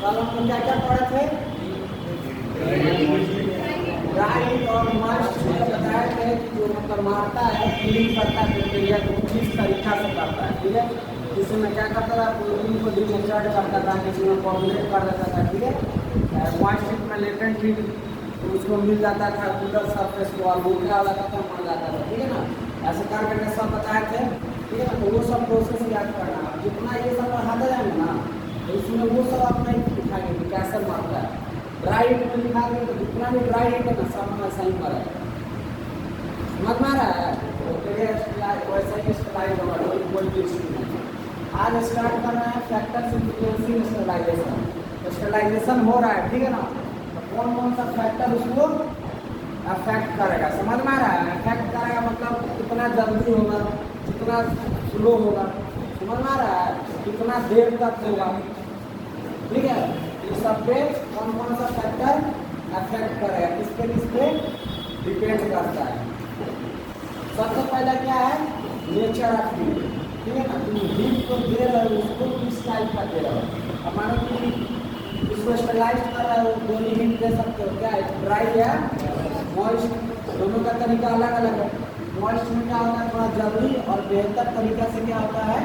कल हम लोग क्या क्या पढ़े थे? ड्राई और मॉइस्ट बताया थे कि जो मतलब मारता है क्लीन करता है बैक्टीरिया को किस तरीका से करता है, ठीक है। किसी में क्या करता था, प्रोटीन को डिनेचर्ड करता था, किसी में कोऑर्डिनेट कर देता था, ठीक है। मॉइस्ट में लेटेंट हीट उसको मिल जाता था, कूलर सरफेस को और वो क्या हो जाता था, मर जाता था, ठीक है ना। ऐसे करके सब बताए थे, ठीक है ना। तो वो सब प्रोसेस याद करना, जितना ये सब पढ़ाते जाएंगे ना तो इसमें वो सब आप नहीं दिखाएंगे कि कैसे मारता है। ड्राई हीट में दिखाएंगे तो जितना भी ड्राई हीट है ना सब में सही मरेगा, समझ में आ रहा है। तो वैसा ही स्टरलाइज होगा कोई भी इंस्ट्रूमेंट। आज स्टार्ट कर रहे हैं फैक्टर फ्रीक्वेंसी स्टरलाइजेशन। स्टरलाइजेशन हो रहा है, ठीक है ना। तो कौन कौन सा फैक्टर उसको अफेक्ट करेगा, समझ में आ रहा है। अफेक्ट करेगा मतलब कितना जल्दी होगा, कितना स्लो होगा, समझ में आ रहा है, कितना देर तक होगा, ठीक है। इस सब पे कौन कौन सा फैक्टर अफेक्ट करेगा, किस पे डिपेंड करता है। सबसे पहला क्या है, नेचर ऑफ हीट, ठीक है ना। तुम हीट को दे रहे हो उसको किस टाइप का दे रहे हो। अब मानो कि इसको स्टरलाइज कर रहे हो, दोनों हीट दे सकते हो, क्या है ड्राई या मॉइस्ट, दोनों का तरीका अलग अलग है। मॉइस्ट में क्या होता है, थोड़ा जल्दी और बेहतर तरीका से क्या होता है,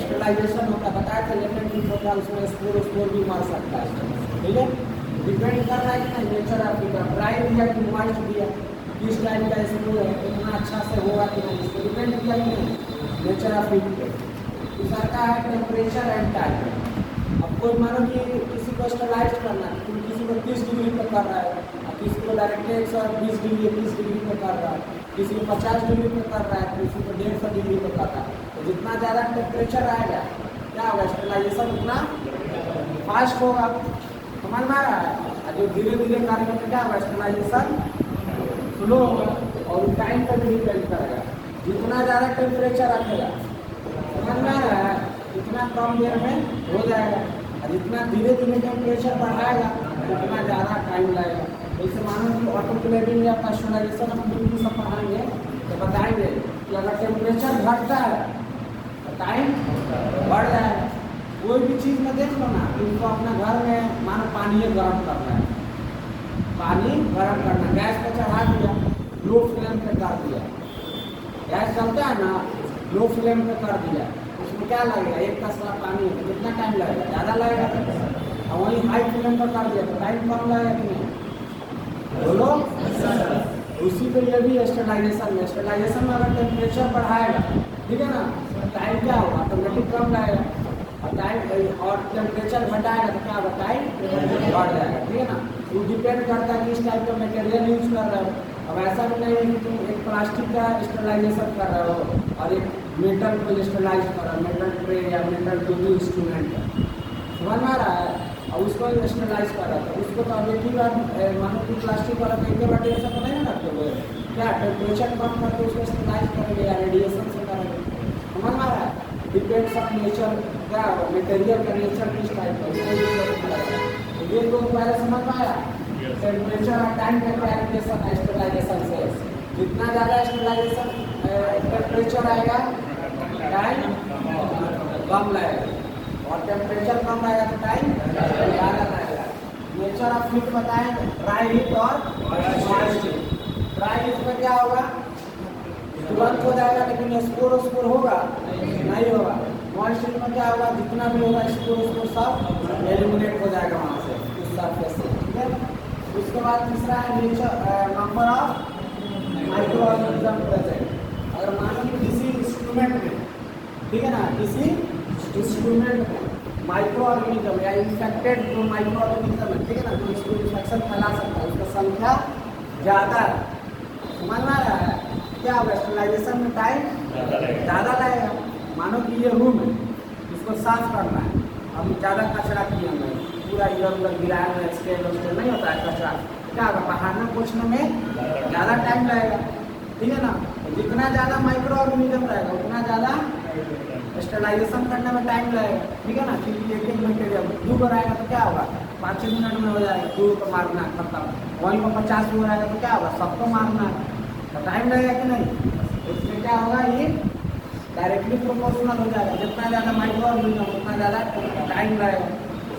स्टरलाइजेशन होता है। बताया था लेटेंट हीट होता है, उसमें स्पोर भी मार सकता है, ठीक है। डिपेंड कर रहा है कि ना नेचर ऑफ हीट, ड्राई दिया कि मॉइस्ट दिया, किस टाइप का स्पोर है, इतना अच्छा से होगा कि नहीं, इसको डिपेंड किया कि नहीं नेचर ऑफ हीट पे। दूसरा का है टेम्परेचर एंड टाइम। अब कोई मानो कि किसी को स्टरलाइज करना है, तुम किसी को 30 डिग्री पे कर रहा है, किसी को डायरेक्ट 120 डिग्री 30 डिग्री पे कर रहा है, किसी को 50 डिग्री पे कर रहा है, किसी को 150 डिग्री पे कर रहा है। तो जितना ज़्यादा टेम्परेचर आएगा क्या होगा, स्टरलाइजेशन उतना फास्ट होगा, समझ में आ रहा है। और जो धीरे धीरे करेंगे तो क्या होगा, स्टरलाइजेशन स्लो होगा और टाइम पर भी डिपेंड करेगा। जितना ज़्यादा टेम्परेचर रखेगा, समझ में आ रहा है, उतना कम देर में हो जाएगा। और जितना धीरे धीरे टेम्परेचर बढ़ाएगा उतना ज़्यादा टाइम लगेगा। जैसे मानो कि ऑटोक्लेविंग या पास्चराइजेशन हम बिल्कुल सब पढ़ाएंगे तो बताएंगे कि अगर टेम्परेचर घटता है तो टाइम बढ़ जाएगा। कोई भी चीज़ में देख लो ना, इनको अपना घर में मानो पानी गर्म करना है, पानी गर्म करना, गैस पर चढ़ा दिया, लो फ्लेम पे कर दिया, गैस चलता है ना, लो फ्लेम पे कर दिया, उसमें क्या लगेगा, एक तसला पानी है, कितना टाइम लगेगा, ज़्यादा लगेगा। और वहीं हाई फ्लेम पर कर दिया तो टाइम कम लगेगा कि नहीं, बोलो। उसी पे ये भी स्टरलाइजेशन में, स्टरलाइजेशन में अगर टेम्परेचर बढ़ाएगा, ठीक है ना, टाइम क्या होगा, ऑटोमेटिक कम लगेगा। और टाइम और टेम्परेचर घटाएगा तो क्या होगा, टाइम बढ़ जाएगा, ठीक है ना। वो डिपेंड करता है कि इस टाइप का मटेरियल यूज कर रहे हो। अब ऐसा भी नहीं है कि तुम एक प्लास्टिक का स्टरलाइजेशन कर रहे हो और एक मेटल को स्टरलाइज कर रहे हो, मेटल ट्रे या मेटल जो भी इंस्ट्रूमेंट है, समझ में आ रहा है। और उसको स्टरलाइज कर रहा था, उसको तो अब एक ही बार मानो कि प्लास्टिक वाला तो एक बार ऐसा तो नहीं रखते हुए, क्या टेम्परेचर कम करके उसको स्टरलाइज करेंगे या रेडिएशन से करेंगे, समझ में आ रहा है। डिपेंड्स ऑफ नेचर, क्या मटेरियल का नेचर किस टाइप का, तो ये तो पहले समझ में आया। टेम्परेचर और टाइम का क्या रिलेशन है स्टरलाइजेशन से, जितना ज़्यादा स्टरलाइजेशन टेम्परेचर आएगा टाइम कम लगेगा, और टेम्परेचर कम रहेगा तो टाइम ज़्यादा लगेगा। नेचर ऑफ हीट बताएं, ड्राई हीट और मॉइस्ट हीट। ड्राई हीट में क्या होगा, तुरंत हो जाएगा लेकिन स्पोर होगा नहीं होगा। मॉइस्ट हीट में क्या होगा, जितना भी होगा स्पोर सब एलिमिनेट हो जाएगा वहाँ से, उस सरफेस से, ठीक है। उसके बाद तीसरा है nature number of micro organism present. अगर मानो कि किसी इंस्ट्रूमेंट में, ठीक है ना, किसी इंस्ट्रूमेंट में माइक्रो ऑर्गेनिज्म या इन्फेक्टेड जो माइक्रो ऑर्गेनिज्म है, ठीक है ना, जो इसको इन्फेक्शन फैला सकता है, उसका संख्या ज़्यादा है, समझ में आ रहा है। क्या होगा, स्टरलाइजेशन में टाइम ज़्यादा लगेगा। मानो कि ये रूम है, इसको साफ करना है, हम ज़्यादा कचरा किए हैं, पूरा इधर उधर गिराया है, स्केल उसके नहीं होता है कचरा, क्या होगा, बहाना पोछने में ज़्यादा टाइम लगेगा, ठीक है ना। जितना ज़्यादा माइक्रो ऑर्गेनिज्म रहेगा उतना ज़्यादा स्टरलाइजेशन करने में टाइम लगेगा, ठीक है ना। क्योंकि एक मटेरियल दो बार आएगा तो क्या होगा, 5-6 मिनट में हो जाएगा, दो को मारना खत्म। वहीं पर 50 बार आएगा तो क्या होगा, सबको मारना है तो टाइम लगेगा कि नहीं। इससे क्या होगा, ये डायरेक्टली प्रोपोर्शनल हो जाएगा, जितना ज़्यादा माइक्रो ऑर्गेनिज्म उतना ज़्यादा टाइम लगेगा,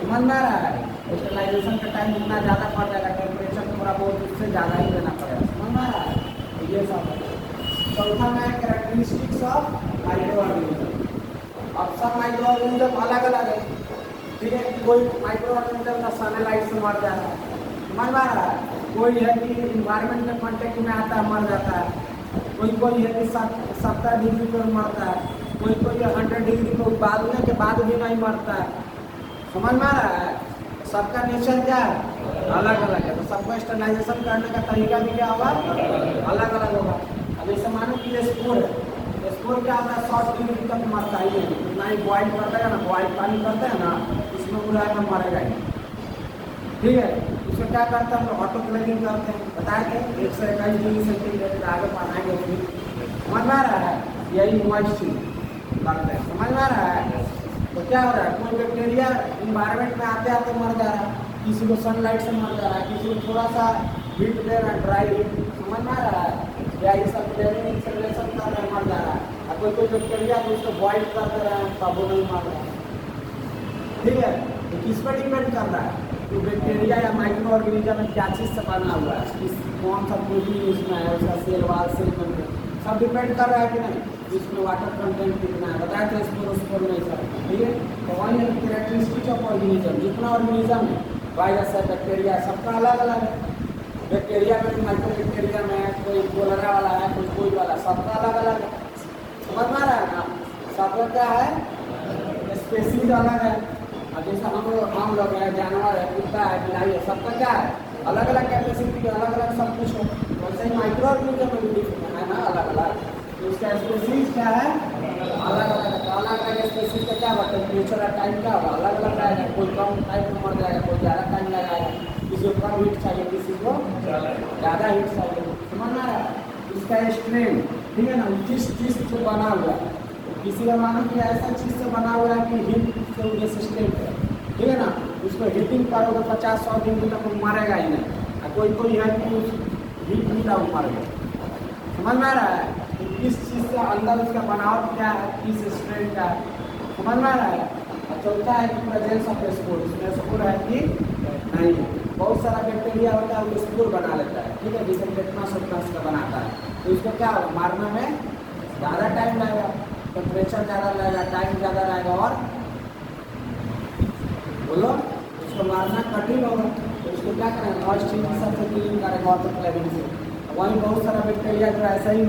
समझ में आ रहा है। स्टेलाइजेशन का टाइम उतना ज़्यादा पड़ जाएगा, टेम्परेचर थोड़ा बहुत उससे ज़्यादा ही देना पड़ेगा। समझ में आ रहा है। तो ये सब है। चौथा में कैरेक्टरिस्टिक्स ऑफ माइक्रो ऑर्गेनिज्म। अब सब माइक्रो ऑर्गेनिज्म अलग अलग है, ठीक है। कोई माइक्रो ऑर्गेनिज्म का सनलाइट से मर जा रहा है, समझ में आ रहा है। कोई है कि इन्वायरमेंट के कॉन्टेक्ट में आता है, मर जाता है। कोई है कि 70 डिग्री पर मरता है, कोई 100 डिग्री को उबालने के बाद भी नहीं मरता है। समझ में आ रहा है। सबका नेचर क्या है, अलग अलग है। तो सबको स्टेलाइजेशन करने का तरीका भी क्या होगा, अलग अलग होगा। अब जैसे मानो कि स्पोर है, स्पोर क्या होता है, 100 डिग्री तक मरता ही नहीं। इतना ही बॉइल करता है ना, बॉइल पानी करता है ना, इसमें पूरा एकदम मरेगा ही, ठीक है। उसमें क्या करता है, ऑटो क्लेविंग करते हैं, बताए थे 121 डिग्री सेंटीग्रेड आगे बनाएंगे फिर। समझ में आ रहा है। यही मॉइस्चर करते हैं, समझ में आ रहा है। तो क्या हो रहा है, कोई बैक्टीरिया इन्वायरमेंट में आते आते मर जा रहा है, किसी को सनलाइट से मर जा रहा है, किसी को थोड़ा सा हीट दे रहा है, ड्राई हीट, समझ में आ रहा है। या ये सब क्लेविंग सेपरेशन कर रहा है, मर जा रहा है। और कोई बैक्टीरिया तो उसको बॉइल कर दे रहा है, तब वो नहीं मर रहा है, ठीक है। तो किस पर डिपेंड कर रहा है, तो बैक्टीरिया या माइक्रो ऑर्गेनिज्म में क्या चीज़ से बना हुआ है, किस कौन सा प्रोटीन उसमें है, उसका सेल वाल सेल कंटेंट सब डिपेंड कर रहा है कि नहीं, इसमें वाटर कंटेंट कितना है, बताया था स्पोर नहीं सर, ठीक है। तो वही है कैरेक्टरिस्टिक्स ऑफ ऑर्गेनिज्म। जितना ऑर्गेनिज्म है, वायरस है, बैक्टीरिया, सबका अलग अलग है। बैक्टीरिया में माइक्रो बैक्टीरिया में कोई कोलरा वाला है, कोई वाला, सबका अलग अलग है। समझ में आ रहा है ना। सबका क्या है, स्पेसीज अलग है। अब जैसे हम लोग हैं, जानवर है, कुत्ता है, बिलाई है, सबका क्या है, अलग अलग कैपेसिटी, अलग अलग सब कुछ हो। वैसे ही माइक्रो ऑर्गेनिज्म में भी है ना, अलग अलग। तो उसका स्पेसीज क्या है, अलग अलग। अलग अलग स्पेसीज का क्या होगा, टेम्परेचर और टाइम क्या होगा, अलग अलग रहेगा। कोई कम टाइम में मर जाएगा, कोई ज़्यादा टाइम लगाएगा, किसी को कम हीट चाहिए, किसी को ज़्यादा हीट चाहिए। समझ में आ रहा है। इसका स्ट्रेन, ठीक है ना, जिस चीज़ से बना हुआ है, किसी का मानो कि ऐसा चीज़ से बना हुआ है कि हीट से वजह से स्ट्रेन है, ठीक है ना। उसको हीटिंग करोगे 50-100 दिन तक वो मरेगा ही नहीं। और कोई है कि उस हीट मिला वो मर गया। समझ में आ रहा है। तो किस चीज़ से अंदर उसका बनावट क्या है, किस स्ट्रेन का है, समझ में आ रहा है। और चौथा है कि प्रेजेंस ऑफ स्पोर। इसमें स्पोर है कि नहीं है। बहुत सारा बैक्टीरिया होता है, वो स्पोर बना लेता है, ठीक है, जैसे टेटनस का बनाता है। तो इसको क्या मारने में ज़्यादा टाइम लगेगा, टेम्परेचर ज़्यादा लगेगा, टाइम ज़्यादा रहेगा, और बोलो उसको मारना कठिन होगा। तो उसको क्या करेंगे, मॉइस्चर सबसे क्लीन करेंगे वाटर क्लेविंग से। वहीं बहुत सारा बैक्टीरिया जो ऐसा ही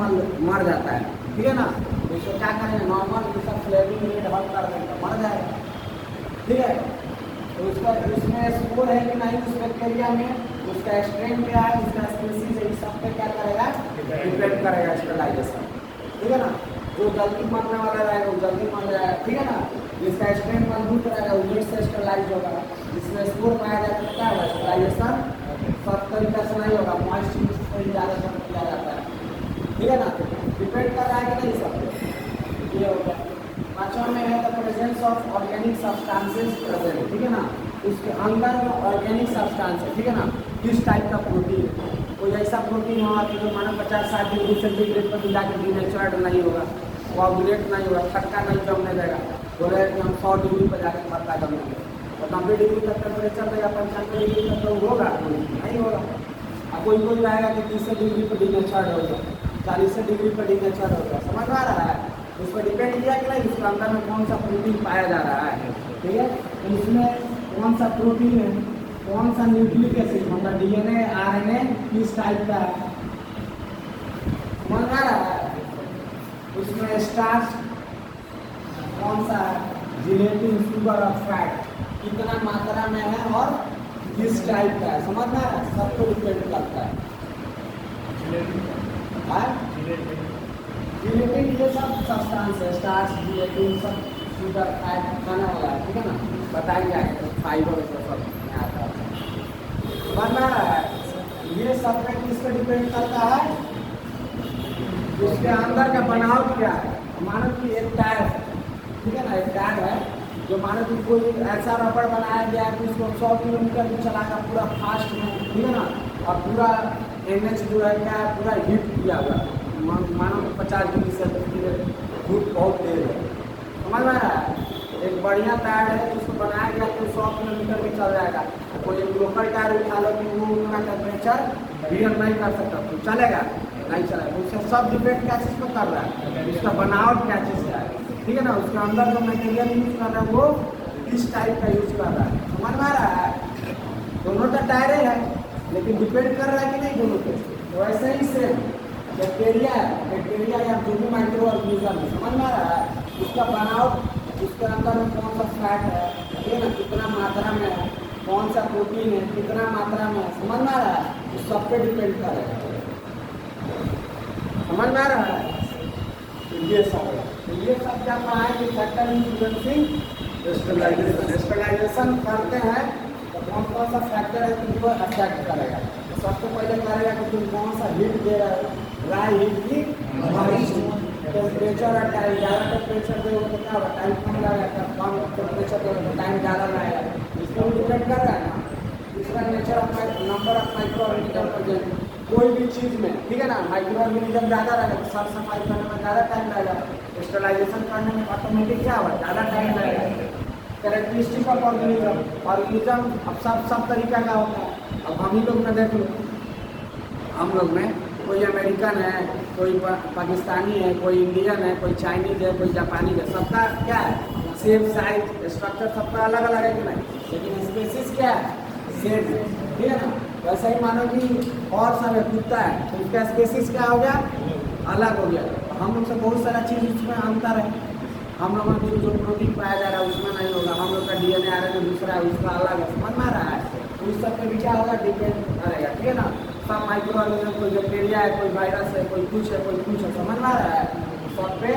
मर जाता है, ठीक है ना। तो इसको क्या करेंगे, नॉर्मल सब क्लेविंग रेट हल कर देंगे, मर जाएगा, ठीक है। तो उसका उसमें स्पोर है कि नहीं उस बैक्टीरिया में, उसका स्ट्रेन क्या है, उसका स्पीसीज है, इस सब पे क्या करेगा, डिपेंड करेगा स्टेलाइजेशन, ठीक है ना। जो जल्दी मरने वाला रहेगा वो जल्दी मर जाएगा, ठीक है ना। जिसका स्ट्रेन मजबूत रहेगा वो लेट से स्टेलाइज होगा। जिसमें स्पोर पाया जाता है क्या होगा, स्टेलाइजेशन सब तरीका से नहीं होगा, मॉइस्चर से ही ज़्यादातर किया जाता है, ठीक है ना। डिपेंड कर रहा है कि नहीं सब पे, ये हो गया। पाँचवा में है the presence of organic substances present, ठीक है ना। उसके अंदर में ऑर्गेनिक सब्सटेंस है, ठीक है ना। किस टाइप का प्रोटीन, कोई ऐसा प्रोटीन होगा कि जो मानो 50-60 डिग्री सेंटीग्रेड पर जाकर डिनेचर्ड नहीं होगा, कोआगुलेट नहीं होगा, खट्टा नहीं जमने देगा, बोले कि हम 100 डिग्री पर जाकर खट्टा जमेंगे। और 90 डिग्री तक टेम्परेचर देगा, 95 डिग्री तक तो होगा नहीं होगा। अब कोई रहेगा कि 30 डिग्री पर डिनेचर्ड होगा, 40 डिग्री पर डिनेचर्ड होगा। समझ आ रहा है। उस पर डिपेंड किया कि नहीं उसके अंदर में कौन सा प्रोटीन पाया जा रहा है, ठीक है। तो इसमें कौन सा प्रोटीन है, कौन सा न्यूक्लिक एसिड, मतलब DNA RNA किस टाइप का है, समझ आ रहा है। उसमें स्टार्च कौन सा है, जिलेटिन, शुगर और फैट कितना मात्रा में है और किस टाइप का है, समझ में आ रहा है। सबको डिपेंड करता है। जिलेटिन ये सब सब्सटेंस है, स्टार्च, जिलेटिन, सब शुगर फैट खाने वाला है, ठीक है ना। बताएंगे आगे फाइबर सब में आता है, समझ में आ रहा है। ये सब पे किस पे डिपेंड करता है, उसके अंदर का बनावट क्या है। मानो कि एक टायर है, ठीक है ना, एक टायर है जो मानो कि कोई ऐसा रबड़ बनाया गया है कि उसको 100 किलोमीटर भी चलाकर पूरा फास्ट में, ठीक है ना। और पूरा NH जो है क्या है, पूरा हीट किया हुआ है, मानो 50 डिग्री सेंटीग्रेड, धूप बहुत देर है, समझ में आ रहा है। एक बढ़िया टायर है जिसको बनाया गया तो 100 किलोमीटर भी चल जाएगा। कोई एक लोकल टायर उठा लो कि वो उतना टेम्परेचर बियर नहीं कर सकता, तो चलेगा नहीं चलेगा। उसका सब डिपेंड क्या चीज़ पर कर रहा है, उसका बनावट क्या चीज़ का है, ठीक है ना। उसके अंदर जो मटेरियल यूज कर रहा है वो किस टाइप का यूज कर रहा है, समझ में आ रहा है। दोनों का टायर है लेकिन डिपेंड कर रहा है कि नहीं दोनों पे। तो वैसे ही सेम बैक्टीरिया या जो भी माइक्रो ऑर्गेनिज्म है, समझ में आ रहा है, उसका बनावट, उसके अंदर में कौन सा फैट है, ठीक है ना, कितना मात्रा में है, कौन सा प्रोटीन है, कितना मात्रा में है, समझ में आ रहा है, उस सब पे डिपेंड करेगा। समझ में आ रहा है। तो ये सब क्या पढ़ाएंगे, फैक्टर इन्फ्लुएंसिंग स्टेबलाइजेशन करते हैं तो कौन सा फैक्टर है तुमको अफेक्ट करेगा। तो सबसे पहले करेगा कि तुम कौन सा हीट दे रहे हो, ड्राई हीट की टेम्परेचर और टाइम। ज़्यादा टेम्परेचर दोगे तो क्या होगा, टाइम कम लगेगा, कम टेम्परेचर दोगे तो टाइम ज़्यादा लगेगा, इस पर डिपेंड कर रहा है ना। दूसरा nature of number of micro organism present, कोई भी चीज़ में, ठीक है ना, माइक्रो ऑर्गेनिज्म ज़्यादा रहेगा तो साफ सफाई करने में ज़्यादा टाइम लगेगा, स्टेरिलाइजेशन करने में ऑटोमेटिक क्या होगा, ज़्यादा टाइम लगेगा। कैरेक्टरिस्टिक ऑफ ऑर्गेनिज्म अब सब तरीका का होता है। अब हम ही लोग में देख लो, हम लोग में कोई अमेरिकन है, कोई पाकिस्तानी है, कोई इंडियन है, कोई चाइनीज है, कोई जापानीज है, सबका क्या है, सेम साइज स्ट्रक्चर सबका अलग अलग है कि नहीं, लेकिन स्पेसिस क्या है, सेम है, ठीक है ना। वैसे ही मानो कि और सब कुत्ता है तो उसका स्पेसिस क्या हो गया, अलग हो गया। तो हम लोग से बहुत सारा चीज़ उसमें अंतर है। हम लोगों में जो प्रोटीन पाया जा रहा है उसमें नहीं होगा, हम लोग का DNA RNA दूसरा है, उसका अलग है, समझ में आ रहा है। तो उस सब पे भी क्या होगा, डिपेंड करेगा, ठीक है ना। सब माइक्रो ऑर्गेनिज्म, कोई बैक्टीरिया है, कोई वायरस है, कोई कुछ है, कोई कुछ है, समझ में आ रहा है। तो सब पे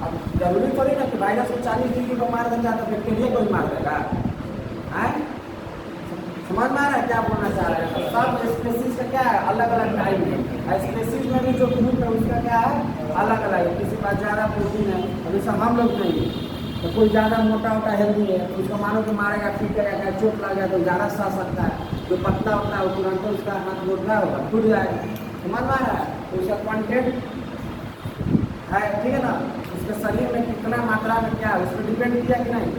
अब जरूरी थोड़ी ना कि वायरस को 40 डिग्री पर मार देगा तो बैक्टीरिया को ही मार देगा, है। समझ में आ रहा है क्या बोलना चाह रहे हैं। तो सब स्पेसीज का क्या है, अलग अलग टाइम है। स्पेसीज में भी जो ग्रुप है उसका क्या है, अलग अलग है। किसी पास ज़्यादा प्रोटीन है, अभी सब हम लोग नहीं है, तो कोई ज़्यादा मोटा हेल्दी है तो उसको मानो कि मारेगा, पीटेगा, चोट लग गया तो ज़्यादा सह सकता है। जो पतला होता है वो तुरंत उसका हाथ मोटा होगा, टूट जाएगा, समझ में आ रहा है। तो उसका क्वांटिटी है, ठीक है ना, उसके शरीर में कितना मात्रा में क्या है उस पर डिपेंड किया कि नहीं।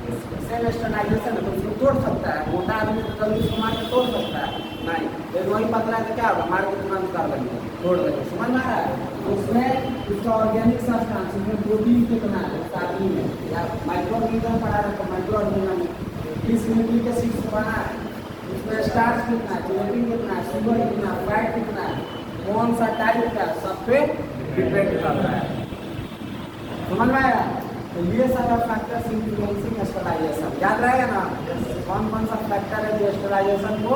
सेल स्टेरिलाइजेशन है तो उसको तोड़ सकता है, मोटा आदमी तो जल्दी उसको मार के तोड़ सकता है नहीं, लेकिन वही पतला है तो क्या होगा, मार के तुरंत कर लेंगे, तोड़ देंगे, समझ में आ रहा है। तो उसमें उसका ऑर्गेनिक सब्सटेंस, उसमें प्रोटीन कितना है आदमी में, या माइक्रो ऑर्गेनिज्म पढ़ा रहे तो माइक्रो ऑर्गेनिज्म में किस न्यूक्लिक एसिड से बना है, उसमें स्टार्च कितना है, जेलेटिन कितना है, शुगर कितना है, फैट कितना है, कौन सा टाइप का, सब पे डिपेंड करता है, समझ में आया। तो ये सारा फैक्टर्स इन्फ्लुएंसिंग स्टेरिलाइजेशन, याद रहेगा ना, कौन कौन सा फैक्टर है जो स्टेरिलाइजेशन को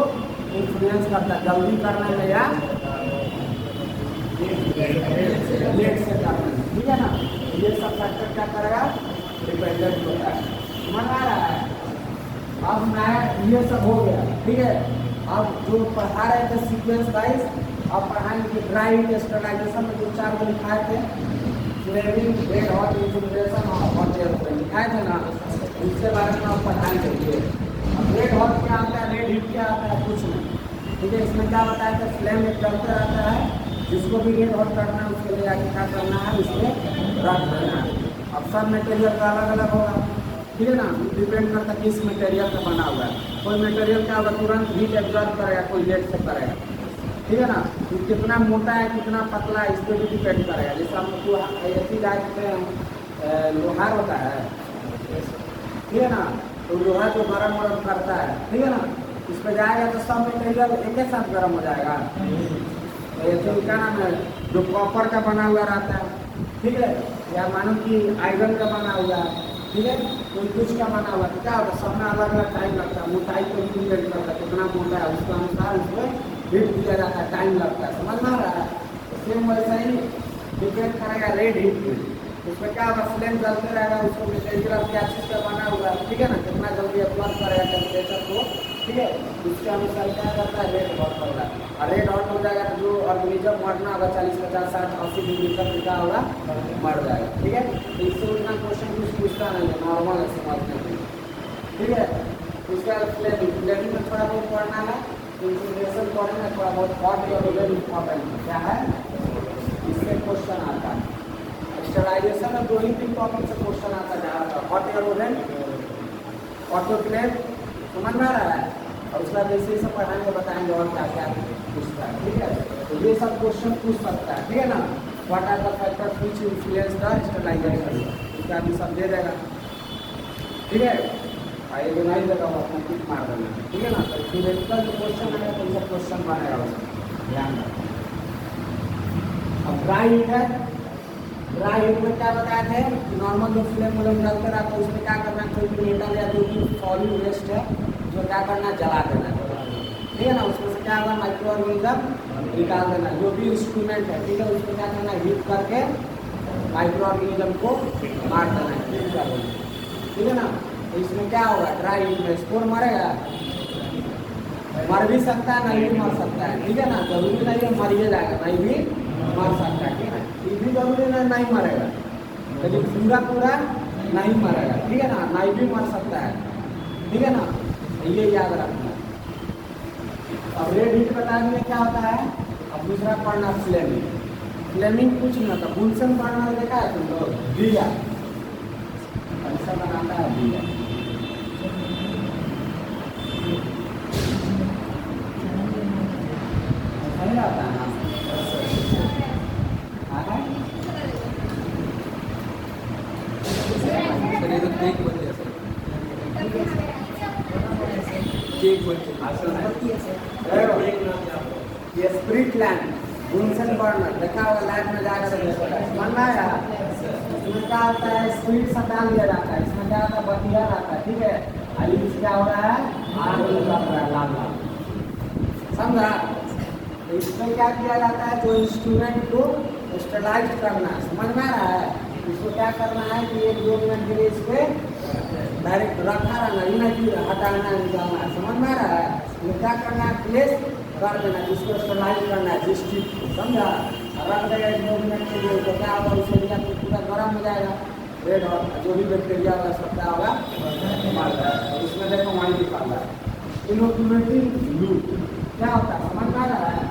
इन्फ्लुएंस करता है, जल्दी करने में या लेट से करने में, ठीक है ना। ये सब फैक्टर क्या करेगा, डिपेंडेंट होता है, समझ आ रहा है। अब मैं ये सब हो गया, ठीक है। अब जो पढ़ा रहे थे सीक्वेंस वाइज, अब पढ़ाएंगे ड्राई स्टेरिलाइजेशन में जो 4 को लिखाए थे, फ्लेमिंग, रेड हॉट इन्फ्लुएंसन और हॉट एयर फ्लेम लिखाए थे ना, इसके बारे में आप पढ़ाएंगे। अब रेड हॉट क्या आता है, रेड हीट क्या आता है, कुछ नहीं, ठीक है। इसमें क्या बताया था, फ्लेम एक चलते रहता है, जिसको भी रेड हॉट करना है उसके लिए आगे क्या करना है, इसमें रख देना है। अब सब मटेरियल का अलग अलग होगा, ठीक है ना, डिपेंड करता है किस मटेरियल का बना हुआ है। कोई मटेरियल क्या होगा, तुरंत हीट एब्जॉर्ब करेगा, कोई लेट से करेगा, ठीक है ना। तो कितना मोटा है, कितना पतला है, इस पर भी डिपेंड करेगा। जैसे हम लोग ऐसी लाइट में लोहार होता है, ठीक है ना, तो लोहा जो गर्म वर्म करता है, ठीक है ना, इस पर जाएगा तो सब मटेरियल एक ही साथ गर्म हो जाएगा। तो क्या नाम है, जो कॉपर का बना हुआ रहता है, ठीक है, या मानो कि आयरन का बना हुआ है, ठीक है, कोई कुछ का बना हुआ, तो क्या होगा, सब में अलग अलग टाइम लगता है, मोटाई को डिपेंड करता है, कितना मोटा है उसके अनुसार उसमें हीट दिया जाता है, टाइम लगता है, समझ में आ रहा है। सेम वैसा ही डिपेंड करेगा रेड हीट में, उसमें क्या होगा, फ्लेम जलते रहेगा, उसको मटेरियल क्या चीज़ का बना हुआ है, ठीक है ना, कितना जल्दी एब्जॉर्ब करेगा टेम्परेचर को, ठीक है, उसके अनुसार क्या करता है, रेड हॉट होगा। और रेड हॉट हो जाएगा तो जो ऑर्गेनिज्म मरना होगा 40, 50, 60, 80 डिग्री तक क्या होगा, मर जाएगा, ठीक है। तो इससे उतना क्वेश्चन कुछ पूछता नहीं है, नॉर्मल है समझने में, ठीक है। उसका फ्लेमिंग में थोड़ा बहुत पढ़ना है, इंटीग्रेशन पढ़ना है थोड़ा बहुत, हॉट या वेरी इंपॉर्टेंट क्या है, इससे क्वेश्चन आता है। स्टेरिलाइजेशन में 2 ही 3 टॉपिक से क्वेश्चन आता है, हॉट एयर ओवन, ऑटोक्लेव समझ में आ रहा है। और उसके बाद जैसे सब पढ़ाएंगे बताएंगे और क्या क्या पूछता है, ठीक है। तो ये सब क्वेश्चन पूछ सकता है, ठीक है ना। What are the factors which influence the sterilization, इसका भी सब दे देगा, ठीक है। ये जो नहीं देगा वो अपना टिक मार देना, ठीक है ना। तो थ्योरेटिकल जो क्वेश्चन है तो सब क्वेश्चन बनेगा उसका, ध्यान रखना। अब ड्राई हीट है, ड्राई हीट में क्या बताया थे कि नॉर्मल जो फ्लेम वलेम जलते रहा तो उसमें क्या करना है, कोई मेटल या जो भी सॉलिड वेस्ट है जो क्या करना, जला देना, ठीक है ना। उसमें से क्या होगा, माइक्रो ऑर्गेनिज्म निकाल देना, जो भी इंस्ट्रूमेंट है, ठीक है। उसको क्या करना, हीट करके माइक्रो ऑर्गेनिज्म को मार देना, ठीक है ना। तो इसमें क्या होगा, ड्राई हीट में स्पोर मरेगा, मर भी सकता है नहीं भी मर सकता है, ठीक है ना। जरूरी नहीं है मर ही जाएगा, नहीं भी मर सकता है, ठीक है। ये भी जरूरी नहीं मरेगा, लेकिन पूरा पूरा नहीं मरेगा, ठीक है ना। नहीं भी मर सकता है, ठीक है ना। ये याद रखना। अब रेड हीट बता दिए क्या होता है। अब दूसरा पढ़ना फ्लेमिंग। फ्लेमिंग कुछ नहीं होता, बुनसन पढ़ना देखा है तुम लोग, दिया ऐसा बनाता है, दिया सही रहता है ना। ये स्प्रिट लैंप, बुनसन बर्नर देखा होगा, लैब में जाकर बनना है। इसमें क्या होता है, स्प्रिट सब डाल दिया जाता है, इसमें क्या होता है, बतिया आता है, ठीक है। अभी क्या हो रहा है, आग लग रहा है, लाल लाल, समझा। तो इसमें क्या किया जाता है, जो इंस्ट्रूमेंट को स्टरलाइज करना, समझ में आ रहा है। इसको क्या करना है कि 1-2 मिनट के लिए इस पर डायरेक्ट रखा रहना, ये नहीं कि हटाना निकालना है, समझ में आ रहा है। ये क्या करना है, प्लेस कर देना, जिसको स्टरलाइज करना है, जिस चीज को, समझा। रख देगा 1-2 मिनट के लिए, तो क्या होगा, उसे लिया तो पूरा गर्म हो जाएगा, रेड और जो भी बैक्टीरिया होगा सब क्या होगा, मार जाएगा। और इसमें देखो वहीं दिखा रहा है इनोकुलेटिंग लूप, क्या होता है, समझ में आ रहा है।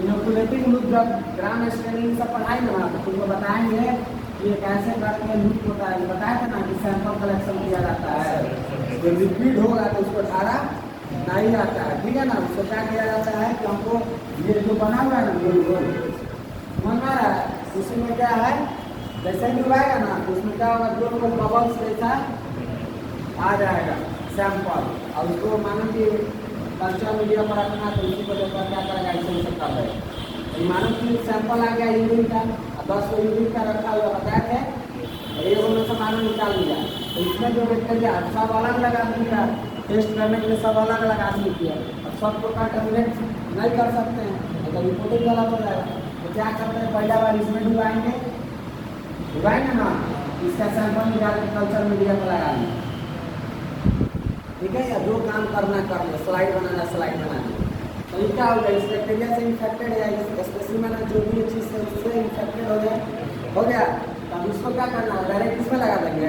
इनोकुलेटिंग लूप जब ग्राम स्केलिंग सब पढ़ाएंगे ना, तो तुमको बताएंगे ये कैसे करके लूप होता है। बताया था ना कि सैंपल कलेक्शन किया जाता है, जो लिक्विड होगा तो उसको धारा नहीं आता है, ठीक है ना। उसको क्या किया जाता है कि हमको ये जो बना हुआ है ना गोल गोल, समझ में आ रहा है। उसी में क्या है, जैसे ही डुबाएगा ना तो उसमें क्या होगा, गोल गोल बबल्स जैसा आ जाएगा सैंपल। और उसको मानो कि कल्चर मीडिया पर रखना, तो उसी को देखकर क्या करेगा, ऐसे कर देगा। मानो कि सैंपल आ गया यूरिन का, 10 को यूरिन का रखा हुआ बताया थे, एक में से मानो निकाल दिया, तो इसमें जो बैक्टीरिया सब अलग अलग आदमी का टेस्ट करने के लिए सब अलग अलग आदमी किया। अब सबको कंटेमिनेट नहीं कर सकते हैं, तो रिपोर्टिंग गलत हो जाएगा। तो क्या करते हैं, पहला बार इसमें डुबाएंगे ना, इसका सैंपल निकाल के कल्चर मीडिया पर लगा लें, ठीक है। या जो काम करना कर लो, स्लाइड बनाना स्लाइड बनाना। तो ये क्या हो गया, इस बैक्टीरिया से इन्फेक्टेड है, स्पेसिमेन जो भी चीज़ से उससे इन्फेक्टेड हो गया। अब इसको क्या करना है, डायरेक्ट इसमें लगा देंगे,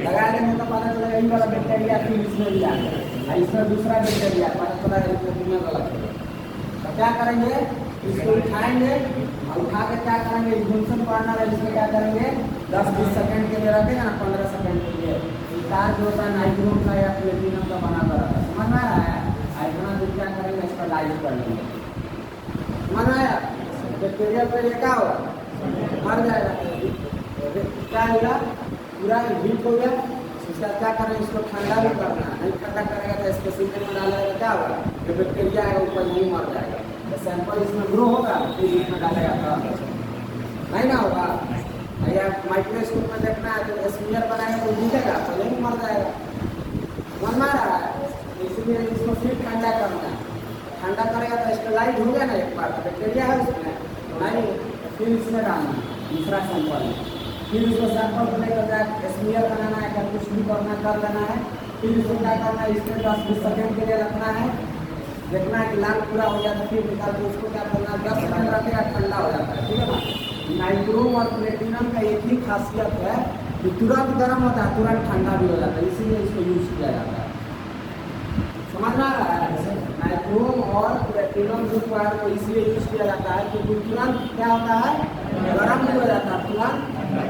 लगा देंगे तो पता चलेगा यही वाला बैक्टीरिया फिर इसमें भी आ गया, इसमें दूसरा बैक्टीरिया, पता चलेगा इसमें गलत है। तो क्या करेंगे, इसको उठाएंगे और उठा के क्या करेंगे, बुनसन पढ़ना है, इसमें क्या करेंगे 10-20 सेकंड के लिए रखेंगे ना, 15 सेकंड के लिए। तार जो होता है नाइट्रोम का या प्लेटिनम का बना हुआ रहता है, समझ में आ रहा है। इतना दूर क्या करेंगे, इसका लाइव कर लेंगे, समझ में आया। बैक्टीरिया पर ये क्या होगा, मर जाएगा। क्या होगा, पूरा हीट हो गया, उसका क्या करें, इसको ठंडा भी करना है, नहीं ठंडा करेगा तो स्पेसिमेन में डालेगा, क्या होगा, जो बैक्टीरिया है ऊपर नहीं मर जाएगा। तो सैंपल इसमें ग्रो होगा, फिर इसमें डालेगा तो नहीं ना होगा। या माइक्रोस्कोप में देखना है तो स्मीयर बनाएगा तो दिखेगा, तो नहीं मर जाएगा, मन मार रहा है। इसलिए इसको फिर ठंडा करना है, ठंडा करेगा तो स्टेलाइज हो गया ना एक बार, बैक्टीरिया है उसमें नहीं, फिर इसमें डालना दूसरा सैंपल, फिर उसको सैंपल को लेकर जाए स्मीयर बनाना है, क्या कुछ भी करना कर लेना है। फिर इसको क्या करना है, इसमें 10-20 सेकेंड के लिए रखना है, देखना है कि लाल पूरा हो जाता है, फिर निकाल के उसको क्या करना है, 10 सेकेंड रखेगा, ठंडा हो जाता है, ठीक है ना। नाइट्रोम और प्लेटिनम का एक ही खासियत है कि तुरंत गर्म होता है, तुरंत ठंडा भी हो जाता है, इसीलिए इसको यूज किया जाता है, समझ में आ रहा है। नाइट्रोम और प्लेटिनम जो वायर को इसलिए यूज किया जाता है क्योंकि तुरंत क्या होता है, गर्म भी हो जाता है, तुरंत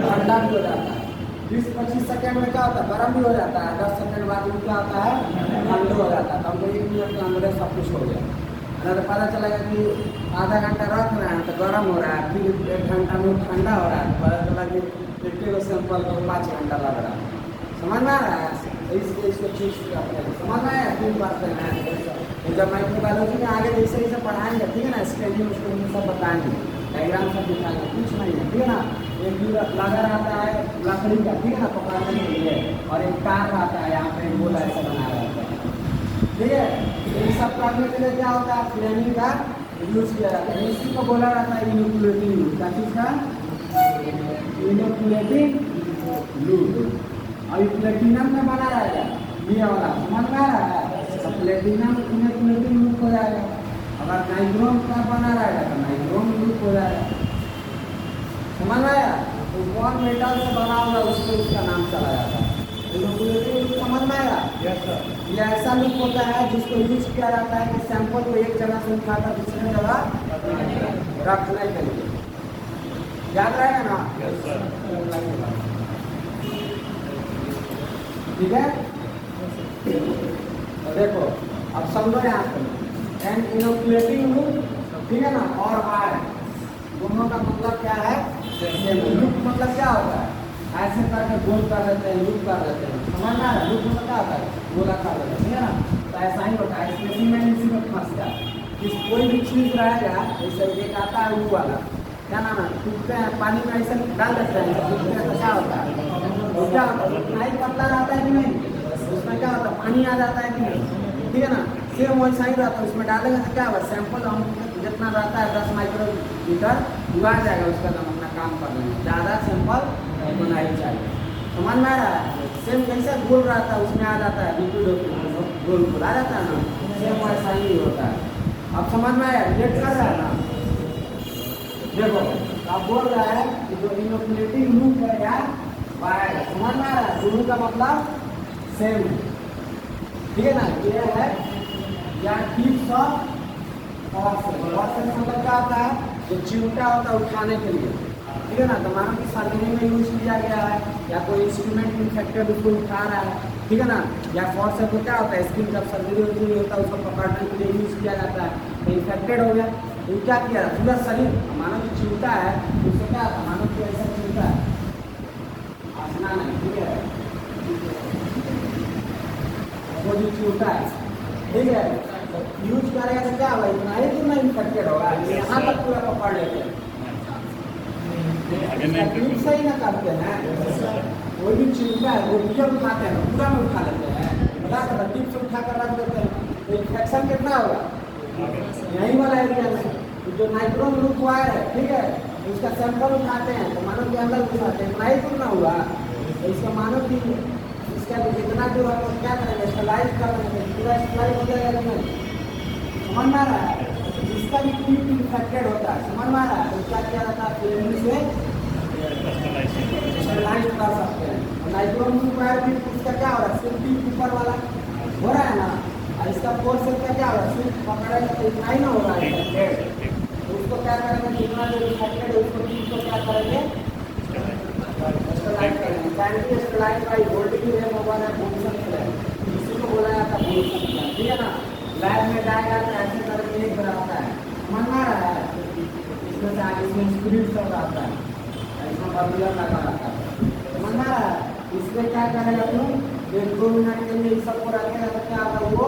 ठंडा भी हो जाता है, 20-25 सेकेंड में क्या होता है, गर्म भी हो जाता है, 10 सेकेंड बाद में क्या होता है, ठंडा हो जाता है। तो हमको 1 मिनट के अंदर सब कुछ हो गया। अगर तो पता चलेगा कि आधा घंटा रख रहे हैं तो गर्म हो रहा है, फिर 1 घंटा में ठंडा हो रहा है, तो पता चला कि एक सैंपल को 5 घंटा लग रहा है। समझ में आ रहा है? इसको चीज समझ में आया? 3 बार करना है। जब माइक्रोबायोलॉजी में आगे जैसे जैसे पढ़ाएंगे, ठीक है ना, स्केलिंग उसको सब बताएंगे, डायग्राम सब दिखाएंगे, कुछ नहीं है, ठीक है ना। एक लगा रहता है लकड़ी का, ठीक है ना, पकड़ने के लिए, और एक तार रहता है यहाँ पे गोला ऐसा बनाया रहता है, ठीक है। ये सब करने के लिए क्या होता है, फ्लेमिंग का यूज किया जाता है। इसी को बोला रहता है इनोकुलेटिंग लूप। क्या चीज का? Inoculating loop. और प्लेटिनम में बना रहेगा ये वाला, समझ में आ रहा है? तो प्लेटिनम इनोकुलेटिंग लूप हो जाएगा। अगर नाइक्रोम का बना रहेगा तो नाइक्रोम लूप हो जाएगा। समझ में आया? तो कौन मेटल से बना होगा उसको उसका नाम चला जाता है इनोकुलेटिंग लूप। समझ में आया? ये ऐसा लूप होता है जिसको यूज किया जाता है कि सैंपल को एक जगह से उठाकर दूसरे जगह रखने के लिए। याद रहेगा ना? ठीक है। तो देखो अब समझो यहाँ पे एन इनोकुलेटिंग लूप, ठीक है ना, और वायर दोनों का मतलब क्या है? लूप मतलब क्या होता है? ऐसे करके गोल कर देते हैं, लूप कर देते हैं। समझ में आ रहा है? लूप मतलब क्या होता है? गोला कर देते हैं, ठीक है ना। तो ऐसा ही होता है, इसमें इसी में फंस गया कि कोई भी चीज रहेगा, जैसे एक आता है वो वाला, क्या नाम है, टूटते हैं पानी में ऐसे डाल देते हैं, टूटते हैं तो क्या होता है? तो क्या होता है? उतना ही पतला रहता है कि नहीं? उसमें क्या होता है? पानी आ जाता है कि नहीं? ठीक है ना। सेम वैसा ही रहता है, उसमें डालेंगे तो क्या होगा? सैंपल हम जितना रहता है 10 माइक्रोमीटर वो आ जाएगा, उसका हम अपना काम कर लेंगे, ज़्यादा सैंपल हमको नहीं चाहिए। समझ में आ रहा है? सेम जैसे गोल रहता है उसमें आ जाता है, लिक्विड गोल गोल आ जाता है ना, सेम वैसा ही होता है। अब समझ में आया? रिलेट कर रहा है ना? देखो अब बोल रहा है कि जो इनोकुलेटिंग लूप है यार वायर, समझ में आ रहा है? दोनों का मतलब सेम है, ठीक है ना। ये है या टिप्स ऑफ मतलब क्या होता है? जो चिमटा होता है उठाने के लिए, ठीक है ना। तो मानो कि सर्जरी में यूज किया गया है, या कोई इंस्ट्रूमेंट इन्फेक्टेड उसको उठा रहा है, ठीक है ना। या फॉर्स को क्या होता है, स्किन जब सर्जरी वर्जरी होता है उसको पकड़ने के लिए यूज किया जाता है। तो इन्फेक्टेड हो गया तो क्या किया? पूरा शरीर मानो कि चिमटा है, उससे क्या होता है? मानो कि ऐसा चिमटा है, आसना नहीं, ठीक है, वो जो चिमटा है, ठीक है, यूज करेगा तो क्या होगा? इतना ही तो नहीं इन्फेक्टेड होगा, यहाँ तक पूरा पकड़ लेते हैं, सही ना करते हैं। कोई भी चिमटा है वो टिप उठाते हैं, पूरा में उठा लेते हैं, बता कर टिप से उठा कर रख देते हैं, तो इन्फेक्शन कितना होगा? यही वाला एरिया में जो नाइक्रोम लूप वायर है, ठीक है, उसका सैंपल उठाते हैं तो मानो कि अंदर घुसाते हैं, नहीं तो ना हुआ। तो इसका मानो कि इसका जितना जो है क्या करेंगे? स्टलाइज कर देंगे, पूरा स्टलाइज हो जाएगा कि नहीं? समझ में आ रहा है? जिसका भी टिप इन्फेक्टेड होता है, समझ में आ रहा है? तो क्या किया जाता है? फ्लेमिंग से स्टलाइज कर सकते हैं। नाइक्रोम लूप वायर भी उसका क्या हो रहा है? सिर्फ टिप ऊपर वाला हो रहा है ना, और इसका फोर्स से क्या हो रहा है? सिर्फ पकड़ेगा तो इतना ही ना होगा इन्फेक्टेड। तो उसको क्या करेंगे? जितना जो इन्फेक्टेड है उसको टिप को क्या करेंगे? स्टलाइज करेंगे। कैंडी स्टलाइज बाई होल्डिंग है मोबाइल है फंक्शन फ्लैग, इसी को बोला जाता है फंक्शन फ्लैग, ठीक है ना। लैब में जाएगा तो ऐसे करके एक बनाता है, समझ में आ रहा है? इसमें से आगे इसमें स्क्रीन सब आता है, इसमें बबलर लगा रहता है, समझ में आ रहा है? इसमें क्या करेगा तुम? 1-2 मिनट के लिए इस सबको रखेगा तो क्या होगा? वो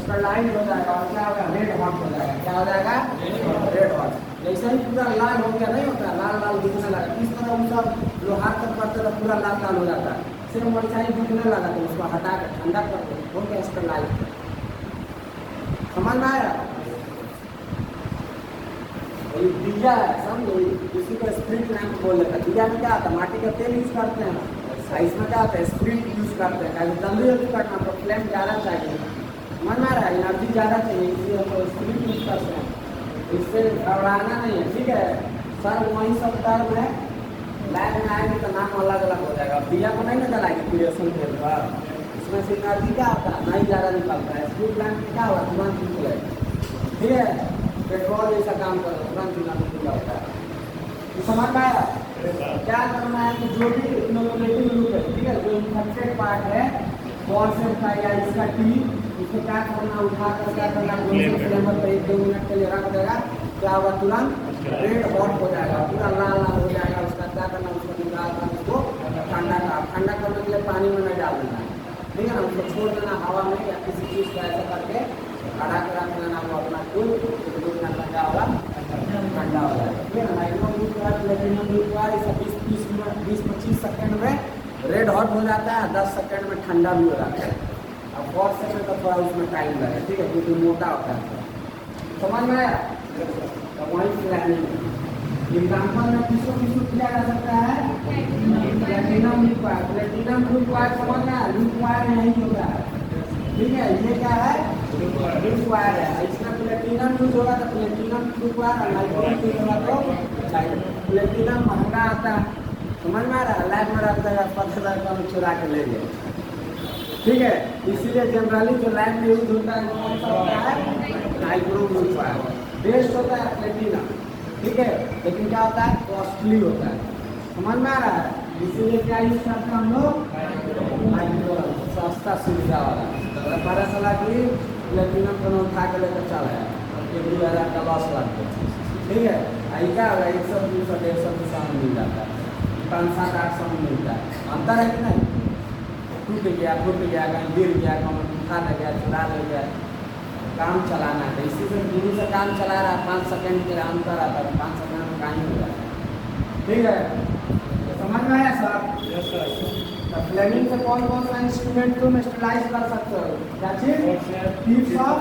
स्टरलाइज हो जाएगा और क्या होगा? रेड हॉट हो जाएगा। क्या हो जाएगा? Red hot. जैसे ही पूरा लाल हो गया, नहीं होता लाल लाल दिखने लगा, किस तरह वो सब लोहा तक करते तो पूरा लाल लाल हो जाता है, सिर्फ वैसा ही दिखने लगा तो उसको हटा कर ठंडा कर दो, हो गया स्टरलाइज। समझ में आया? दिया है, समझो, किसी को स्प्रिट लैंप बोल लेता है। दिया में क्या आता है? माटी का तेल यूज करते हैं, इसमें क्या होता है? स्प्रिट यूज करते हैं, जल्दी जल्दी करना तो फ्लेम ज़्यादा चाहिए, समझ में आ रहा है? एनर्जी ज़्यादा चाहिए, इसलिए हमको स्प्रिट यूज करते हैं, इससे घबराना नहीं है, ठीक है। सर वही सब टर्म है, लैब में आएंगे तो नाम अलग अलग हो जाएगा। दिया को नहीं ना जलाएंगे क्रिएशन के बाद, इसमें से एनर्जी क्या होता है? नहीं ज़्यादा निकलता है। स्प्रिट लैंप में क्या हुआ? तुरंत निकलेगा, ठीक है। पेट्रोल जैसा काम करो, तुरंत एनर्जी निकलता है। समझ में आया? क्या करना है कि जो भी इनोकुलेटिंग लूप है, ठीक है, जो इन्फेक्टेड पार्ट है फॉर्सेप्स का या इसका टीप, उसको क्या करना, उठा कर क्या करना, फ्लेमर पे 1-2 मिनट के लिए रख देगा। क्या होगा, तुरंत रेड हॉट हो जाएगा, पूरा लाल लाल हो जाएगा। उसका क्या करना, उसको निकाल कर उसको ठंडा करने के लिए पानी में नहीं डाल देना, ठीक है ना, उसको छोड़ देना हवा में या किसी चीज़ को ऐसा करके खड़ा कर रख लेना। वो अपना कुल 2 मिनट में क्या होगा, ठंडा हो जाएगा, ठीक है ना। नाइट्रोजन लूप का प्लेटिनम लूप का 20-25 सेकेंड में रेड हॉट हो जाता है, 10 सेकेंड में ठंडा भी हो जाता है। अब 4 सेकेंड का थोड़ा उसमें टाइम लगे, ठीक है, क्योंकि मोटा होता है। समझ में आया? तो वही प्लानिंग एग्जाम्पल में किसको किया जा सकता है, platinum loop wire. Platinum loop wire समझ में आया, लूप वायर नहीं होता है, ठीक है। ये क्या है, लूप वायर है। इसमें प्लेटिनम यूज होगा तो प्लेटिनम लूप वायर, और नाइट्रोजन यूज होगा तो प्लेटिनम महंगा आता है। समझ में आ रहा है? लैब में रखता है 50,000 का चुरा के ले गए, ठीक है। इसीलिए जनरली जो लैब में यूज होता है वो कौन सा होता है, नाइट्रोजन लूप वायर। बेस्ट होता है प्लेटिनम, ठीक है, लेकिन क्या होता है, कॉस्टली होता है। समझ में आ रहा है? इसीलिए क्या यूज करते हैं हम लोग, नाइट्रोजन, सस्ता सुविधा वाला। 12 साल की प्लेटिनम को उठा के लेकर चला है, 2,000 का लॉस लग गया, ठीक है। आई क्या होगा, 100, 200, 150 में मिल जाता है, 500, 800 में मिलता है। अंतर है कि नहीं? टूट गया, कहीं गिर गया, कहीं उठा ले गया, चुरा ले गया, काम चलाना है। इसी से दूरी से काम चला रहा है, 5 सेकेंड के अंतर आता है, 5 सेकेंड में काम हो जाता है, ठीक है। समझ में आया सर? तो फ्लेमिंग से कौन कौन सा इंस्ट्रूमेंट तुम स्टेलाइज कर सकते हो? क्या चीज? टिप्स ऑफ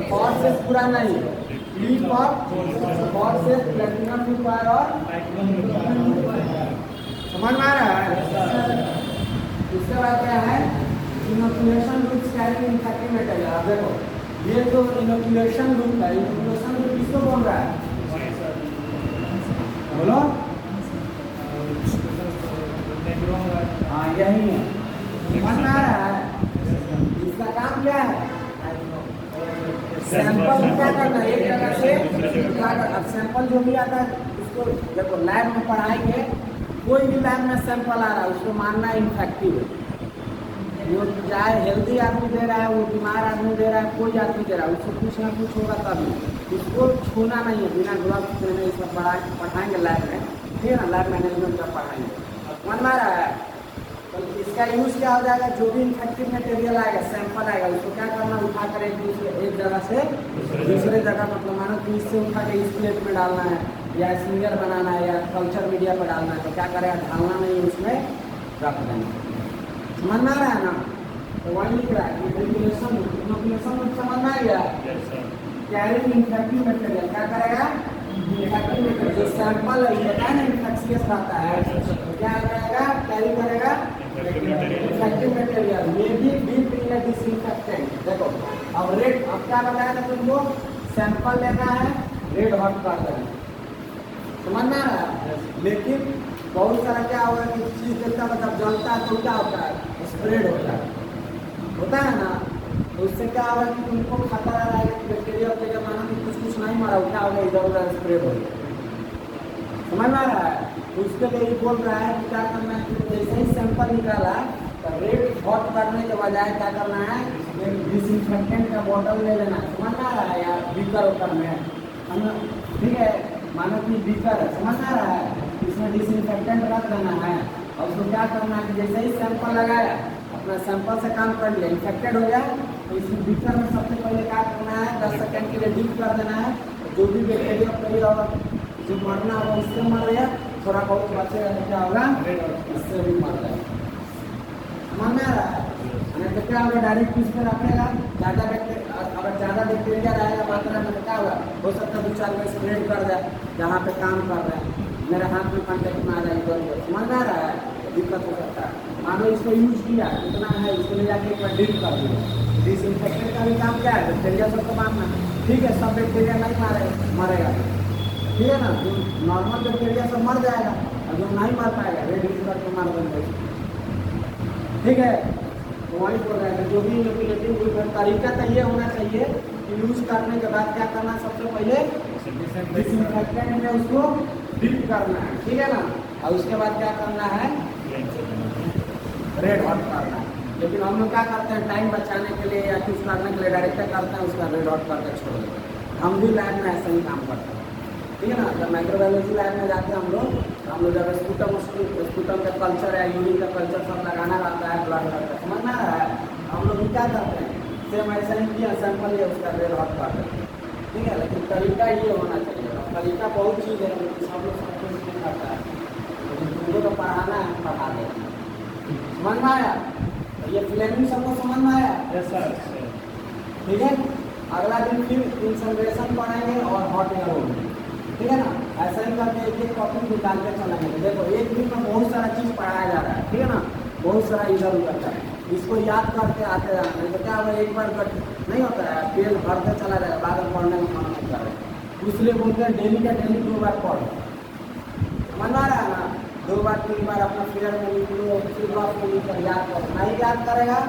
फॉर्सेस, पूरा नहीं, tip of forces, platinum loop wire और समझ में आ रहा है? इसके बाद क्या है, inoculation loops carrying infective material. अब देखो ये जो इनोकुलेशन लूप है, इनोकुलेशन लूप किसको बोल रहा है, बोलो? हाँ यही है, समझ में आ रहा है? इसका काम क्या है, सैंपल क्या करना है, एक जगह से क्या करना। अब सैंपल जो भी आता है उसको देखो लैब में पढ़ाएंगे, कोई भी लैब में सैंपल आ रहा है उसको मानना इन्फेक्टिव है। वो चाहे हेल्दी आदमी दे रहा है, वो बीमार आदमी दे रहा है, कोई आदमी दे रहा है, उसको कुछ ना कुछ होगा तभी। उसको छूना नहीं है बिना ग्लव्स के, नहीं इसमें पढ़ाएंगे लैब में, ठीक है ना, लैब मैनेजमेंट का पढ़ाएंगे। समझ में आ रहा है? तो इसका यूज़ क्या हो जाएगा, जो भी इन्फेक्टिव मटेरियल आएगा, सैंपल आएगा, उसको क्या करना, उठा कर एक जगह से दूसरे जगह, मतलब मानो कि इससे उठा के इस प्लेट में डालना है या सिंगर बनाना है या कल्चर मीडिया पर डालना है, तो क्या करेगा, ढालना नहीं, उसमें रख देना। समझ में आ रहा है ना? तो वही लिख रहा है इनोकुलेशन समझ में आ गया। कैरिंग इन्फेक्टिव मटेरियल क्या करेगा, इन्फेक्टिव मटेरियल जो सैंपल है बताया ना इन्फेक्शियस रहता है, तो क्या करेगा, कैरी करेगा इन्फेक्टिव मटेरियल में भी डीप इन डिसइंफेक्टेंट। देखो अब रेड, अब क्या बताया था तुमको, सैंपल लेना है, रेड हॉट कर देना। समझ में आ रहा है? लेकिन बहुत सारा क्या होगा कि चीज़ देखता मतलब जलता है तो क्या होता है, स्प्रेड होता है ना, तो उससे क्या होगा कि तुमको खतरा रहा है कि बैक्टीरिया मानो कि कुछ नहीं मरा, क्या होगा, इधर उधर स्प्रेड हो गया। समझ में आ रहा है? तो उसके लिए ये बोल रहा है कि क्या करना है, जैसे ही सैंपल निकाला तो रेड हॉट करने के बजाय क्या करना है, एक डिसइंफेक्टेंट का बॉटल ले लेना। समझ में आ रहा है यार? बीकर होकर में, ठीक है, मानो कि बीकर है, समझ में आ रहा है? इसमें डिसइंफेक्टेंट रख देना है और उसको क्या करना है कि जैसे ही सैंपल लगाया, अपना सैंपल से काम कर लिया, इन्फेक्टेड हो गया, तो इस बीकर में सबसे पहले क्या करना है, 10 सेकेंड के लिए डीप कर देना है। जो भी बैक्टीरिया होगा, जो मरना होगा उससे मर गया, थोड़ा बहुत बचेगा तो क्या होगा, इससे भी मर जाएगा। समझ में आ रहा है? तो क्या होगा, डायरेक्ट इस पर रखेगा, अगर ज़्यादा बैक्टीरिया रहेगा मात्रा में तो क्या होगा, हो सकता है 2-4 में स्प्रेड कर जाए, जहाँ पे काम कर रहे हैं, मेरे हाथ में कॉन्टेक्ट में आ जाए इधर उधर। समझ में आ रहा है? दिक्कत हो सकता है। मानो इसको यूज किया, कितना है, इसको ले जाके एक बार डीप कर दिया। डिसइंफेक्टेंट का भी काम क्या है, बैक्टीरिया सबको मारना, ठीक है, सब बैक्टीरिया नहीं मरेगा, ठीक है ना, जो नॉर्मल बैक्टीरिया सब मर जाएगा और जो नहीं मर पाएगा रेड करके मार देंगे, ठीक है। तो वही बोल रहे हैं, जो भी इनोकुलेटिंग तरीका तो ये होना चाहिए कि यूज करने के बाद क्या करना, सबसे पहले डिसइंफेक्टेंट में उसको डीप करना है, ठीक है ना, और उसके बाद क्या करना है, रेड हॉट करना है। लेकिन हम लोग क्या करते हैं, टाइम बचाने के लिए या कुछ करने के लिए डायरेक्ट करते हैं, उसका रेड हॉट करके छोड़ देते हैं। हम भी लैब में ऐसा ही काम करते हैं, ठीक है ना। जब माइक्रोबायोलॉजी लैब में जाते हैं हम लोग जब स्पूटम का कल्चर है, यूरिन का कल्चर सब लगाना रहता है, ब्लड का समझ में आ रहा है। हम लोग क्या करते हैं, सेम ऐसा ही किया, सैंपल लिया, उसका रेड हॉट कर देते हैं, ठीक है। लेकिन तरीका ये होना चाहिए, तरीका बहुत चीज़ है, लेकिन सब लोग सब कुछ नहीं करता है। लेकिन तुमको तो पढ़ाना है, पढ़ा देना। समझ में आया? ये फ्लेमिंग सबको समझ में आया? ठीक है। अगला दिन फिर इंसनरेशन पढ़ाएंगे और हॉट एयर होगी, ठीक है ना। ऐसा ही करके एक एक टॉपिक निकालते चलेंगे। देखो एक दिन में बहुत सारा चीज़ पढ़ाया जा रहा है, ठीक है ना, बहुत सारा इधर उधर का है। इसको याद करते आते जाना, नहीं तो क्या होगा, एक बार नहीं होता है, पेड़ भरते चला जाएगा, बाद में पढ़ने में मन नहीं कर रहे। इसलिए बोलते हैं डेली का डेली 2 बार पढ़ो। समझ में आ रहा है ना? 2 बार 3 बार अपना फेयर में निकलो, फिर बार को निकल याद करो। नहीं याद करेगा,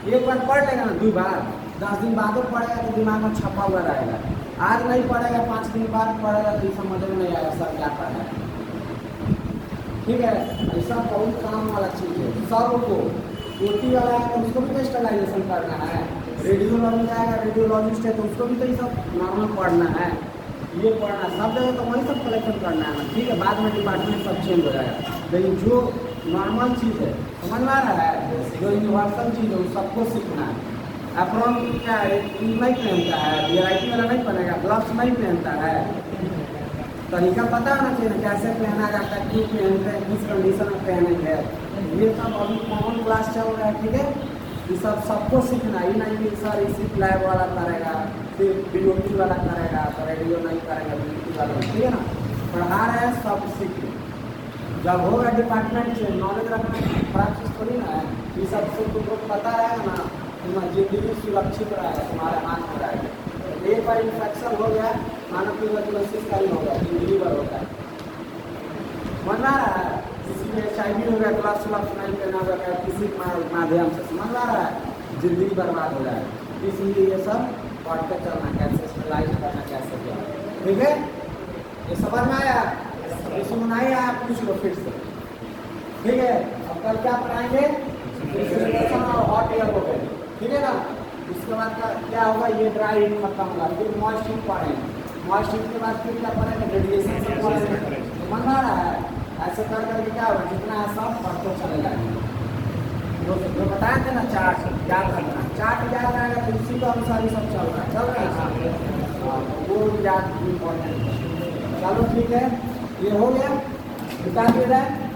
एक बार पढ़ लेगा ना, 2 बार 10 दिन बाद पढ़ेगा तो दिमाग में छपा हुआ रहेगा। आज नहीं पढ़ेगा, 5 दिन बाद पढ़ेगा तो समझ में नहीं आएगा सर क्या पढ़ा है, ठीक है। ऐसा बहुत काम वाला चीज़ है। सबको ओटी वाला है तो उसको भी तो स्टेलाइजेशन करना है, रेडियोलॉजी आएगा, रेडियोलॉजिस्ट है तो उसको भी तो ये सब नॉर्मल पढ़ना है, ये पढ़ना सब जगह तो वही सब कलेक्शन करना है, ठीक है। बाद में डिपार्टमेंट सब चेंज हो जाएगा, लेकिन जो नॉर्मल चीज़ है, समझ में आ रहा है, जो यूनिवर्सल चीज़ है वो सबको सीखना है। अप्रॉन क्या नहीं पहनता है, वीआईपी वाला नहीं पहनेगा, ग्लव्स नहीं पहनता है, तरीका पता होना चाहिए ना कैसे पहना जाता है, क्यों पहनते हैं, किस कंडीशन में पहनेंगे। ये सब अभी कॉमन क्लास चल रहा है, ठीक है। ये सब सबको सीखना, ये नहीं कि सर इसी लैब वाला करेगा, फिर बीओटी वाला करेगा, तो रेडियो नहीं करेगा, बीओटी वाला, ठीक है ना। पढ़ा रहे हैं सब सीखना। जब होगा डिपार्टमेंट से नॉलेज रखना खराब चीज़ थोड़ी ना है। ये सब से तुमको पता रहेगा ना, तुम्हारी जिंदगी सुरक्षित रहेगा, तुम्हारे हाथ में रहेगा। एक बार इन्फेक्शन हो गया, मानो ट्यूबरकुलोसिस का ही हो गया, जिंदगी भर होता है। समझ में आ रहा है? किसी में HIV हो गया, ग्लव्स नहीं पहना हो गया, किसी माध्यम से, समझ में आ रहा है, जिंदगी बर्बाद हो जाए। इसलिए ये सब पढ़ते चलना, कैसे स्टेलाइज करना, कैसे क्या, ठीक है। ये समझ में आया? इसमें नहीं आया पूछ लो फिर से, ठीक है। अब कल क्या पढ़ाएंगे, और हॉट एयर हो गए, ठीक है ना। उसके बाद क्या होगा, ये ड्राई हीट खत्म होगा, फिर मॉइस्ट हीट पढ़ेंगे, मॉइस्ट हीट के बाद फिर क्या पढ़ेंगे, रेडिएशन से पढ़ेंगे। समझ में आ रहा है? ऐसे कर करके क्या होगा, जितना है सब पढ़ते चले जाएंगे। जो बताए थे ना चार्ट याद रखना, चार्ट याद रहेगा तो इसी के अनुसार ही सब चल रहा है, वो याद इम्पोर्टेंट है। चलो ठीक है, ये हो गया, बता दिया जाए।